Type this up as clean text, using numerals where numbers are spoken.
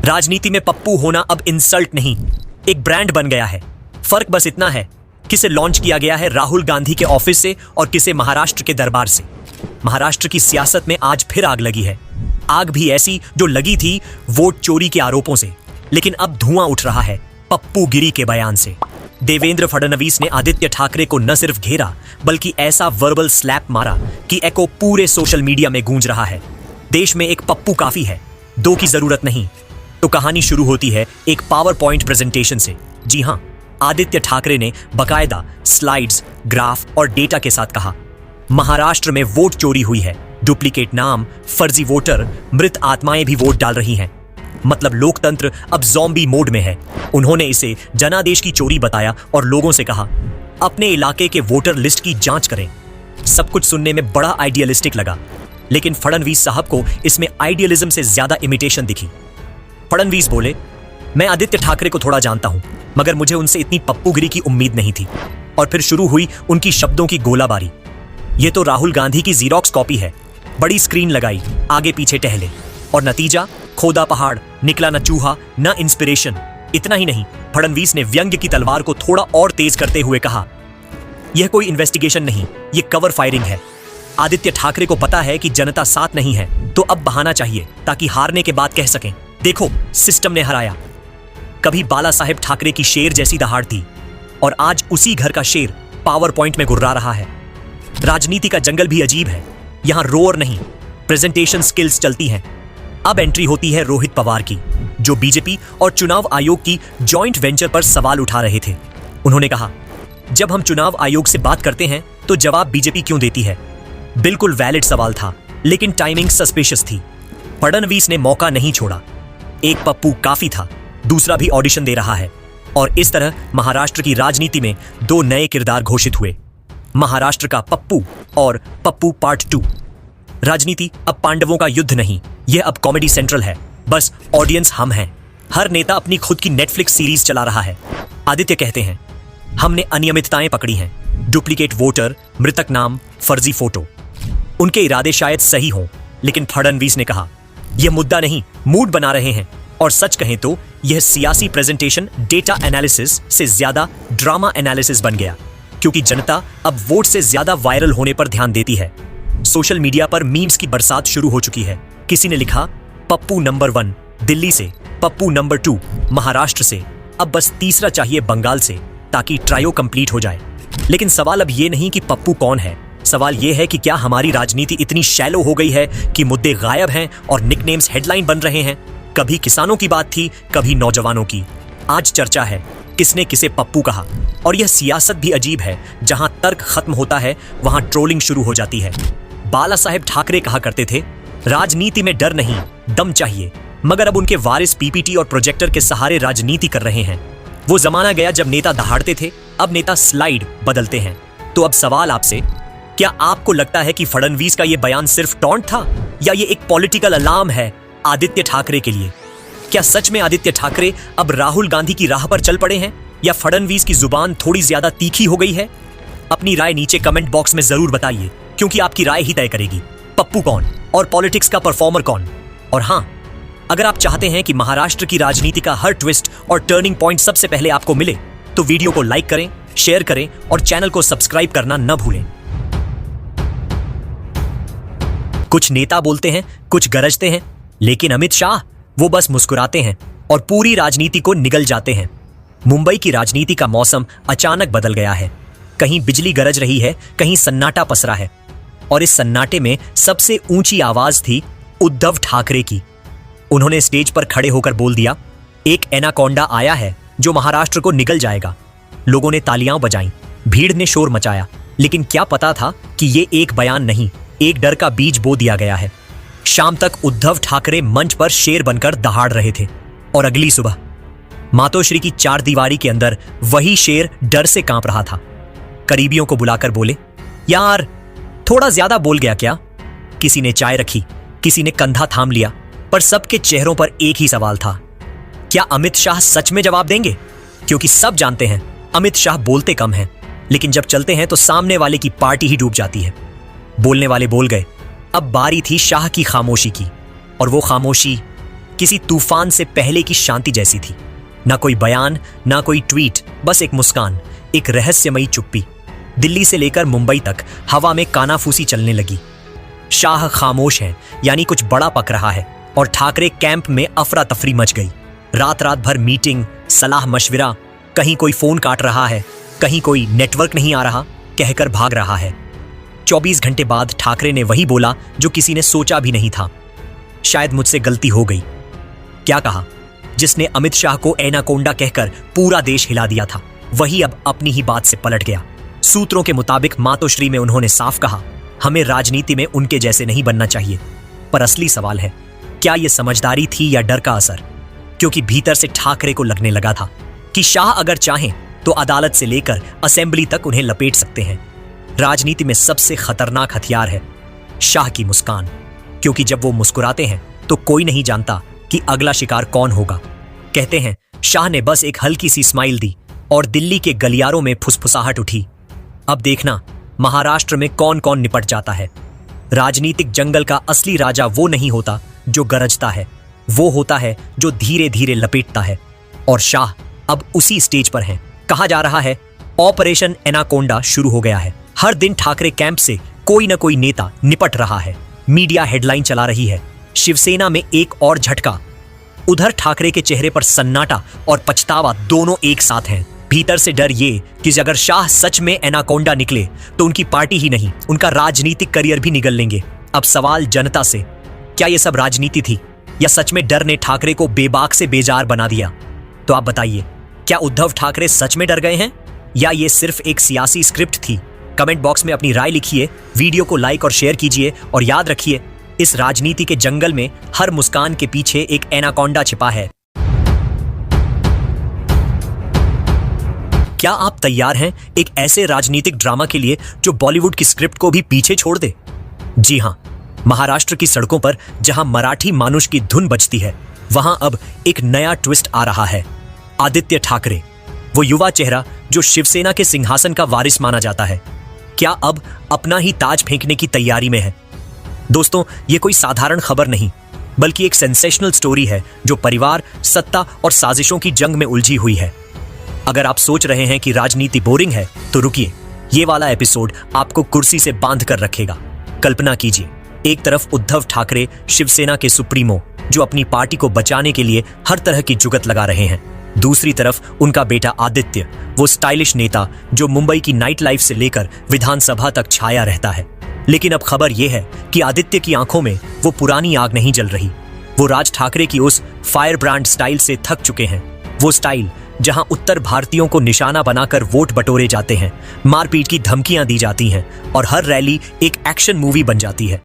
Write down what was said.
राजनीति में पप्पू होना अब इंसल्ट नहीं, एक ब्रांड बन गया है। फर्क बस इतना है, किसे लॉन्च किया गया है राहुल गांधी के ऑफिस से और किसे महाराष्ट्र के दरबार से। महाराष्ट्र की सियासत में आज फिर आग लगी है। आग भी ऐसी जो लगी थी वोट चोरी के आरोपों से, लेकिन अब धुआं उठ रहा है पप्पू गिरी के बयान से। देवेंद्र फडणवीस ने आदित्य ठाकरे को न सिर्फ घेरा बल्कि ऐसा वर्बल स्लैप मारा कि एको पूरे सोशल मीडिया में गूंज रहा है। देश में एक पप्पू काफी है, दो की जरूरत नहीं। तो कहानी शुरू होती है एक पावर पॉइंट प्रेजेंटेशन से। जी हां, आदित्य ठाकरे ने बकायदा स्लाइड्स, ग्राफ और डेटा के साथ कहा, महाराष्ट्र में वोट चोरी हुई है, डुप्लीकेट नाम, फर्जी वोटर, मृत आत्माएं भी वोट डाल रही हैं। मतलब लोकतंत्र अब ज़ॉम्बी मोड में है। उन्होंने इसे जनादेश की चोरी बताया और लोगों से कहा, अपने इलाके के वोटर लिस्ट की जांच करें। सब कुछ सुनने में बड़ा आइडियलिस्टिक लगा, लेकिन फडणवीस साहब को इसमें आइडियलिज्म से ज्यादा इमिटेशन दिखी। फडणवीस बोले, मैं आदित्य ठाकरे को थोड़ा जानता हूं, मगर मुझे उनसे इतनी पप्पूगिरी की उम्मीद नहीं थी। और फिर शुरू हुई उनकी शब्दों की गोलाबारी। यह तो राहुल गांधी की जीरोक्स कॉपी है। बड़ी स्क्रीन लगाई, आगे पीछे टहले, और नतीजा खोदा पहाड़, निकला न चूहा न इंस्पिरेशन। इतना ही नहीं, फडणवीस ने व्यंग्य की तलवार को थोड़ा और तेज करते हुए कहा, यह कोई इन्वेस्टिगेशन नहीं, यह कवर फायरिंग है। आदित्य ठाकरे को पता है कि जनता साथ नहीं है, तो अब बहाना चाहिए ताकि हारने के बाद कह सकें, देखो सिस्टम ने हराया। कभी बाला साहेब ठाकरे की शेर जैसी दहाड़ थी, और आज उसी घर का शेर पावर पॉइंट में गुर्रा रहा है। राजनीति का जंगल भी अजीब है। यहां रोर नहीं, प्रेजेंटेशन स्किल्स चलती हैं। अब एंट्री होती है रोहित पवार की, जो बीजेपी और चुनाव आयोग की जॉइंट वेंचर पर सवाल उठा रहे थे। उन्होंने कहा, जब हम चुनाव आयोग से बात करते हैं तो जवाब बीजेपी क्यों देती है? बिल्कुल वैलिड सवाल था, लेकिन टाइमिंग सस्पिशियस थी। फडणवीस ने मौका नहीं छोड़ा। एक पप्पू काफी था, दूसरा भी ऑडिशन दे रहा है। और इस तरह महाराष्ट्र की राजनीति में दो नए किरदार घोषित हुए, महाराष्ट्र का पप्पू और पप्पू पार्ट 2। राजनीति अब पांडवों का युद्ध नहीं, यह अब कॉमेडी सेंट्रल है। बस ऑडियंस हम हैं। हर नेता अपनी खुद की नेटफ्लिक्स सीरीज चला रहा है। आदित्य कहते हैं, हमने अनियमितताएं पकड़ी हैं, डुप्लीकेट वोटर, मृतक नाम, फर्जी फोटो। उनके इरादे शायद सही हों, लेकिन फडणवीस ने कहा, यह मुद्दा नहीं, मूड बना रहे हैं। और सच कहें तो यह सियासी प्रेजेंटेशन डेटा एनालिसिस से ज्यादा ड्रामा एनालिसिस बन गया, क्योंकि जनता अब वोट से ज्यादा वायरल होने पर ध्यान देती है। सोशल मीडिया पर मीम्स की बरसात शुरू हो चुकी है। किसी ने लिखा, पप्पू नंबर 1 दिल्ली से, पप्पू नंबर 2 महाराष्ट्र से, अब बस तीसरा चाहिए बंगाल से, ताकि ट्रायो कंप्लीट हो जाए। लेकिन सवाल अब यह नहीं कि पप्पू कौन है, सवाल यह है कि क्या हमारी राजनीति इतनी शैलो हो गई है कि मुद्दे गायब हैं और निकनेम्स हेडलाइन बन रहे हैं। कभी किसानों की बात थी, कभी नौजवानों की। आज चर्चा है किसने किसे पप्पू कहा। और यह सियासत भी अजीब है, जहां तर्क खत्म होता है वहां ट्रोलिंग शुरू हो जाती है। बाला साहेब ठाकरे कहा करते थे, राजनीति में डर नहीं, दम चाहिए। मगर अब उनके वारिस पीपीटी और प्रोजेक्टर के सहारे राजनीति कर रहे हैं। वो जमाना गया जब नेता दहाड़ते थे, अब नेता स्लाइड बदलते हैं। तो अब सवाल आपसे, क्या आपको लगता है कि फडणवीस का यह बयान सिर्फ टॉन्ट था, या ये एक पॉलिटिकल अलार्म है आदित्य ठाकरे के लिए? क्या सच में आदित्य ठाकरे अब राहुल गांधी की राह पर चल पड़े हैं, या फडणवीस की जुबान थोड़ी ज्यादा तीखी हो गई है? अपनी राय नीचे कमेंट बॉक्स में जरूर बताइए, क्योंकि आपकी राय ही तय करेगी पप्पू कौन और पॉलिटिक्स का परफॉर्मर कौन। और हां, अगर आप चाहते हैं कि महाराष्ट्र की राजनीति का हर ट्विस्ट और टर्निंग पॉइंट सबसे पहले आपको मिले, तो वीडियो को लाइक करें, शेयर करें और चैनल को सब्सक्राइब करना न भूलें। कुछ नेता बोलते हैं, कुछ गरजते हैं, लेकिन अमित शाह, वो बस मुस्कुराते हैं और पूरी राजनीति को निगल जाते हैं। मुंबई की राजनीति का मौसम अचानक बदल गया है। कहीं बिजली गरज रही है, कहीं सन्नाटा पसरा है। और इस सन्नाटे में सबसे ऊंची आवाज थी उद्धव ठाकरे की। उन्होंने स्टेज पर खड़े होकर बोल दिया, एक एनाकोंडा आया है जो महाराष्ट्र को निगल जाएगा। लोगों ने तालियां बजाईं, भीड़ ने शोर मचाया, लेकिन क्या पता था कि ये एक बयान नहीं, एक डर का बीज बो दिया गया है। शाम तक उद्धव ठाकरे मंच पर शेर बनकर दहाड़ रहे थे, और अगली सुबह मातोश्री की चार दीवारी के अंदर वही शेर डर से कांप रहा था। करीबियों को बुलाकर बोले, यार थोड़ा ज्यादा बोल गया क्या? किसी ने चाय रखी, किसी ने कंधा थाम लिया, पर सबके चेहरों पर एक ही सवाल था, क्या अमित शाह सच में जवाब देंगे? क्योंकि सब जानते हैं अमित शाह बोलते कम हैं, लेकिन जब चलते हैं तो सामने वाले की पार्टी ही डूब जाती है। बोलने वाले बोल गए। अब बारी थी शाह की खामोशी की, और वो खामोशी किसी तूफान से पहले की शांति जैसी थी। ना कोई बयान, ना कोई ट्वीट, बस एक मुस्कान, एक रहस्यमयी चुप्पी। दिल्ली से लेकर मुंबई तक हवा में कानाफूसी चलने लगी। शाह खामोश हैं, यानी कुछ बड़ा पक रहा है, और ठाकरे कैंप में अफरा तफरी मच गई। रात रात भर मीटिंग, सलाह मशविरा, कहीं कोई फोन काट रहा है, कहीं कोई नेटवर्क नहीं आ रहा, कहकर भाग रहा है। 24 घंटे बाद ठाकरे ने वही बोला जो किसी ने सोचा भी नहीं था। शायद मुझसे गलती हो गई। क्या कहा? जिसने अमित शाह को एनाकोंडा कहकर पूरा देश हिला दिया था, वही अब अपनी ही बात से पलट गया। सूत्रों के मुताबिक मातोश्री में उन्होंने साफ कहा, हमें राजनीति में उनके जैसे नहीं बनना चाहिए। पर असली सवाल है, क्या यह समझदारी थी या डर का असर? क्योंकि भीतर से ठाकरे को लगने लगा था कि शाह अगर चाहें तो अदालत से लेकर असेंबली तक उन्हें लपेट सकते हैं। राजनीति में सबसे खतरनाक हथियार है शाह की मुस्कान, क्योंकि जब वो मुस्कुराते हैं तो कोई नहीं जानता कि अगला शिकार कौन होगा। कहते हैं शाह ने बस एक हल्की सी स्माइल दी और दिल्ली के गलियारों में फुसफुसाहट उठी। अब देखना महाराष्ट्र में कौन कौन निपट जाता है। राजनीतिक जंगल का असली राजा वो नहीं होता जो गरजता है, वो होता है जो धीरे धीरे लपेटता है। और शाह अब उसी स्टेज पर हैं। कहा जा रहा है ऑपरेशन एनाकोंडा शुरू हो गया है। हर दिन ठाकरे कैंप से कोई न कोई नेता निपट रहा है। मीडिया हेडलाइन चला रही है, शिवसेना में एक और झटका। उधर ठाकरे के चेहरे पर सन्नाटा और पछतावा दोनों एक साथ हैं। भीतर से डर ये कि अगर शाह सच में एनाकोंडा निकले तो उनकी पार्टी ही नहीं, उनका राजनीतिक करियर भी निगल लेंगे। अब सवाल जनता से, क्या ये सब राजनीति थी या सच में डर ने ठाकरे को बेबाक से बेजार बना दिया? तो आप बताइए, क्या उद्धव ठाकरे सच में डर गए हैं या ये सिर्फ एक सियासी स्क्रिप्ट थी? कमेंट बॉक्स में अपनी राय लिखिए, वीडियो को लाइक और शेयर कीजिए, और याद रखिए इस राजनीति के जंगल में हर मुस्कान के पीछे एक एनाकोंडा छिपा है। क्या आप तैयार हैं एक ऐसे राजनीतिक ड्रामा के लिए जो बॉलीवुड की स्क्रिप्ट को भी पीछे छोड़ दे? जी हां, महाराष्ट्र की सड़कों पर जहां मराठी मानुष की धुन बजती है, वहां अब एक नया ट्विस्ट आ रहा है। आदित्य ठाकरे, वो युवा चेहरा जो शिवसेना के सिंहासन का वारिस माना जाता है, क्या अब अपना ही ताज फेंकने की तैयारी में है? दोस्तों, ये कोई साधारण खबर नहीं, बल्कि एक सेंसेशनल स्टोरी है जो परिवार, सत्ता और साजिशों की जंग में उलझी हुई है। अगर आप सोच रहे हैं कि राजनीति बोरिंग है तो रुकिए, ये वाला एपिसोड आपको कुर्सी से बांध कर रखेगा। कल्पना कीजिए, एक तरफ उद्धव ठाकरे, शिवसेना के सुप्रीमो, जो अपनी पार्टी को बचाने के लिए हर तरह की जुगत लगा रहे हैं। दूसरी तरफ उनका बेटा आदित्य, वो स्टाइलिश नेता जो मुंबई की नाइट लाइफ से लेकर विधानसभा तक छाया रहता है। लेकिन अब खबर यह है कि आदित्य की आंखों में वो पुरानी आग नहीं जल रही। वो राज ठाकरे की उस फायर ब्रांड स्टाइल से थक चुके हैं। वो स्टाइल जहां उत्तर भारतीयों को निशाना बनाकर वोट बटोरे जाते हैं, मारपीट की धमकियां दी जाती हैं और हर रैली एक एक्शन मूवी बन जाती है।